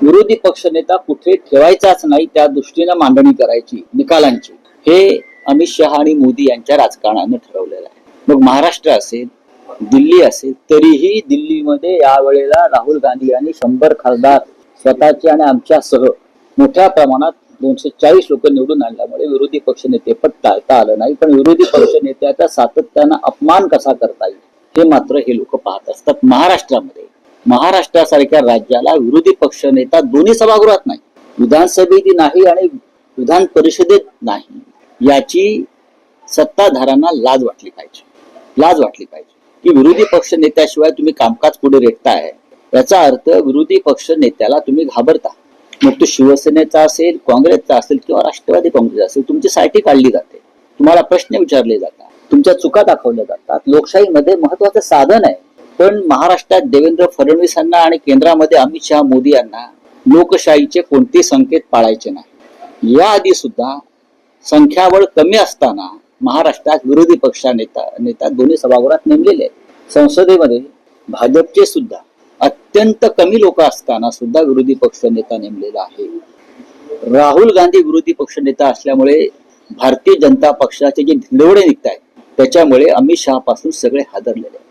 विरोधी पक्षनेता कुठे ठेवायचाच नाही, त्या दृष्टीने मांडणी करायची निकालांची, हे अमित शहा आणि मोदी यांच्या राजकारणाने ठरवलेलं आहे। मग महाराष्ट्र असेल, दिल्ली असेल, तरीही दिल्लीमध्ये यावेळेला राहुल गांधी यांनी 100 खासदार स्वतःचे आणि आमच्यासह मोठ्या प्रमाणात 240 लोक निवडून आणल्यामुळे विरोधी पक्षनेते पण टाळता आलं नाही। पण विरोधी पक्षनेत्याचा सातत्यानं अपमान कसा करता येईल हे मात्र हे लोक पाहत असतात। महाराष्ट्रासारख्या राज्याला विरोधी पक्षनेता दोन्ही सभागृहात नाही, विधानसभेत नाही आणि विधान परिषदेत नाही, याची सत्ताधाऱ्यांना लाज वाटली पाहिजे की विरोधी पक्ष नेत्याशिवाय तुम्ही कामकाज पुढे रेटताय, याचा अर्थ विरोधी पक्ष नेत्याला तुम्ही घाबरता। मग तो शिवसेनेचा असेल, काँग्रेसचा असेल किंवा राष्ट्रवादी काँग्रेस असेल, तुमची सायटी काढली जाते, तुम्हाला प्रश्न विचारले जातात, तुमच्या चुका दाखवल्या जातात। लोकशाहीमध्ये महत्वाचं साधन आहे। पण महाराष्ट्रात देवेंद्र फडणवीसांना आणि केंद्रामध्ये अमित शहा मोदी यांना लोकशाहीचे कोणते संकेत पाळायचे नाही। याआधी सुद्धा संख्याबळ कमी असताना महाराष्ट्रात विरोधी पक्ष नेता दोन्ही सभागृहात नेमलेले आहेत। संसदेमध्ये भाजपचे सुद्धा अत्यंत कमी लोक असताना सुद्धा विरोधी पक्ष नेता नेमलेला आहे। राहुल गांधी विरोधी पक्ष नेता असल्यामुळे भारतीय जनता पक्षाचे जे धिंडवडे निघत आहेत, त्याच्यामुळे अमित शहा पासून सगळे हादरलेले आहेत।